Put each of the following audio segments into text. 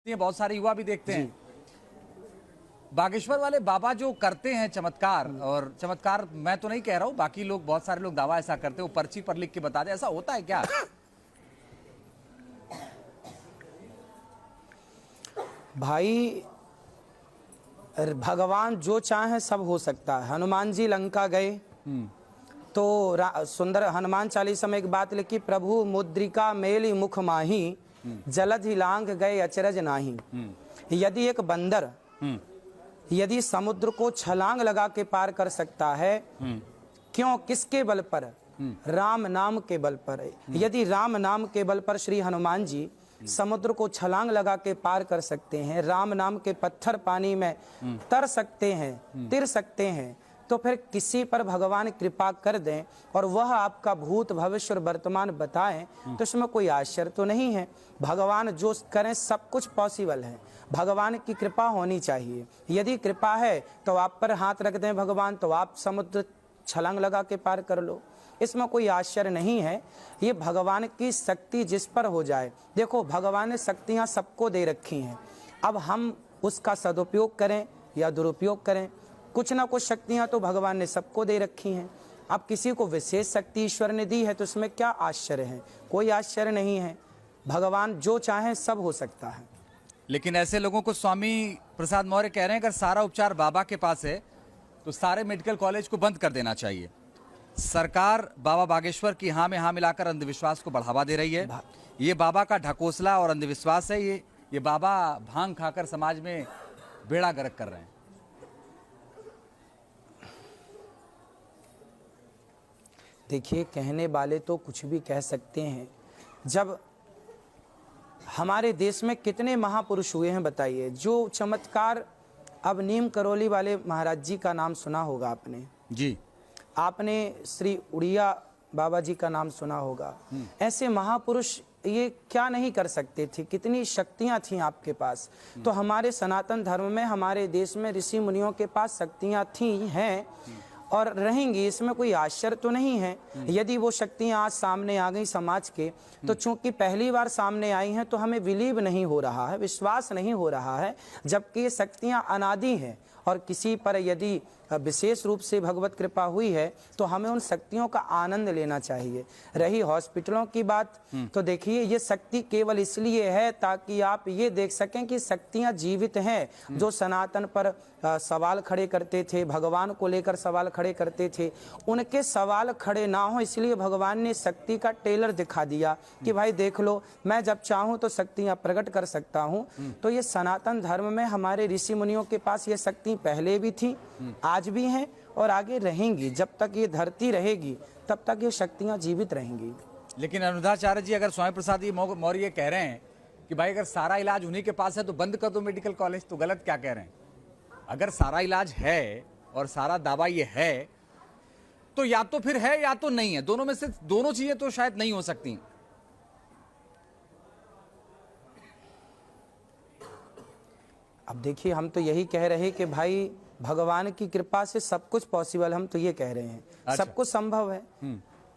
ये बहुत सारे युवा भी देखते हैं। बागेश्वर वाले बाबा जो करते हैं चमत्कार, और चमत्कार मैं तो नहीं कह रहा हूं, बाकी लोग, बहुत सारे लोग दावा ऐसा करते हैं, वो पर्ची पर लिख के बता दे, ऐसा होता है क्या? भाई भगवान जो चाहे सब हो सकता है। हनुमान जी लंका गए तो सुंदर हनुमान चालीसा में एक बात लिखी, प्रभु मुद्रिका मेली मुख माही, जलधि लांघ गए अचरज नाही। यदि एक बंदर यदि समुद्र को छलांग लगा के पार कर सकता है, क्यों, किसके बल पर? राम नाम के बल पर। यदि राम नाम के बल पर श्री हनुमान जी समुद्र को छलांग लगा के पार कर सकते हैं, राम नाम के पत्थर पानी में तर सकते हैं, तिर सकते हैं, तो फिर किसी पर भगवान कृपा कर दें और वह आपका भूत भविष्य और वर्तमान बताएं, तो इसमें कोई आश्चर्य तो नहीं है। भगवान जो करें सब कुछ पॉसिबल है, भगवान की कृपा होनी चाहिए। यदि कृपा है तो आप पर हाथ रख दें भगवान, तो आप समुद्र छलांग लगा के पार कर लो, इसमें कोई आश्चर्य नहीं है। ये भगवान की शक्ति जिस पर हो जाए। देखो, भगवान ने शक्तियाँ सबको दे रखी हैं, अब हम उसका सदुपयोग करें या दुरुपयोग करें, कुछ ना कुछ शक्तियाँ तो भगवान ने सबको दे रखी हैं। अब किसी को विशेष शक्ति ईश्वर ने दी है तो इसमें क्या आश्चर्य है? कोई आश्चर्य नहीं है, भगवान जो चाहे सब हो सकता है। लेकिन ऐसे लोगों को स्वामी प्रसाद मौर्य कह रहे हैं, अगर सारा उपचार बाबा के पास है तो सारे मेडिकल कॉलेज को बंद कर देना चाहिए। सरकार बाबा बागेश्वर की हाँ में हाँ मिलाकर अंधविश्वास को बढ़ावा दे रही है। ये बाबा का ढकोसला और अंधविश्वास है। ये बाबा भांग खाकर समाज में बेड़ा गर्क कर रहे हैं। देखिए, कहने वाले तो कुछ भी कह सकते हैं। जब हमारे देश में कितने महापुरुष हुए हैं बताइए, जो चमत्कार, अब नीम करौली वाले महाराज जी का नाम सुना होगा आपने जी, आपने श्री उड़िया बाबा जी का नाम सुना होगा। ऐसे महापुरुष ये क्या नहीं कर सकते थे? कितनी शक्तियां थीं आपके पास। तो हमारे सनातन धर्म में, हमारे देश में ऋषि मुनियों के पास शक्तियां थी, हैं और रहेंगी, इसमें कोई आश्चर्य तो नहीं है। यदि वो शक्तियां आज सामने आ गई समाज के, तो चूंकि पहली बार सामने आई हैं तो हमें बिलीव नहीं हो रहा है, विश्वास नहीं हो रहा है, जबकि ये शक्तियां अनादि हैं। और किसी पर यदि विशेष रूप से भगवत कृपा हुई है तो हमें उन शक्तियों का आनंद लेना चाहिए। रही हॉस्पिटलों की बात, तो देखिए, ये शक्ति केवल इसलिए है ताकि आप ये देख सकें कि शक्तियां जीवित हैं। जो सनातन पर सवाल खड़े करते थे, भगवान को लेकर सवाल खड़े करते थे, उनके सवाल खड़े ना हो, इसलिए भगवान ने शक्ति का टेलर दिखा दिया कि भाई देख लो, मैं जब चाहूं तो शक्तियां प्रकट कर सकता हूं। तो ये सनातन धर्म में हमारे ऋषि मुनियों के पास ये शक्ति पहले भी थी, आज भी हैं और आगे रहेंगी। जब तक ये धरती रहेगी तब तक ये शक्तियां जीवित रहेंगी। लेकिन अनुराधाचार्य जी, अगर स्वामी प्रसाद मौर्य कह रहे हैं कि भाई अगर सारा इलाज उन्हीं के पास है तो बंद कर दो मेडिकल कॉलेज, तो गलत क्या कह रहे हैं? अगर सारा इलाज है और सारा दावा ये है, तो या तो फिर है या तो नहीं है, दोनों में से दोनों चीजें तो शायद नहीं हो सकती। अब देखिए, हम तो यही कह रहे हैं कि भाई भगवान की कृपा से सब कुछ पॉसिबल, हम तो ये कह रहे हैं। अच्छा। सब कुछ संभव है।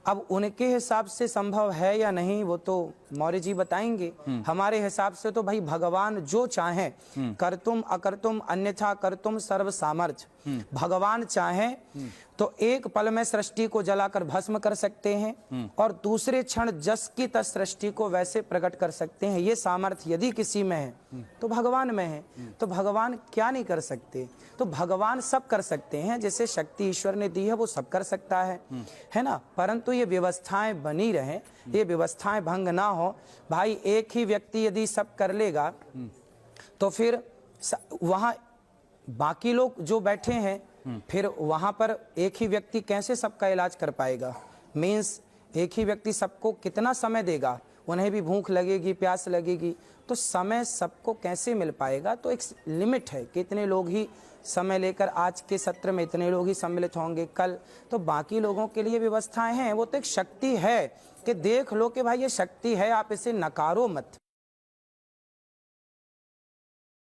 अब उनके हिसाब से संभव है या नहीं वो तो मौर्य जी बताएंगे। हमारे हिसाब से तो भाई भगवान जो चाहे, करतुम अकर्तुम अन्यथा करतुम सर्व सामर्थ्य, भगवान चाहे तो एक पल में सृष्टि को जलाकर भस्म कर सकते हैं और दूसरे क्षण जस की तस सृष्टि को वैसे प्रकट कर सकते हैं। ये सामर्थ्य यदि किसी में है तो भगवान में है। तो भगवान क्या नहीं कर सकते? तो भगवान सब कर सकते हैं, जैसे शक्ति ईश्वर ने दी है वो सब कर सकता है ना। परंतु ये व्यवस्थाएं बनी रहें, ये व्यवस्थाएं भंग ना हो। भाई एक ही व्यक्ति यदि सब कर लेगा तो फिर वहां बाकी लोग जो बैठे हैं, फिर वहां पर एक ही व्यक्ति कैसे सबका इलाज कर पाएगा? मीन्स एक ही व्यक्ति सबको कितना समय देगा? उन्हें भी भूख लगेगी, प्यास लगेगी, तो समय सबको कैसे मिल पाएगा? तो एक लिमिट है कि इतने लोग ही समय लेकर, आज के सत्र में इतने लोग ही सम्मिलित होंगे, कल तो बाकी लोगों के लिए व्यवस्थाएं हैं। वो तो एक शक्ति है कि देख लो कि भाई ये शक्ति है, आप इसे नकारो मत।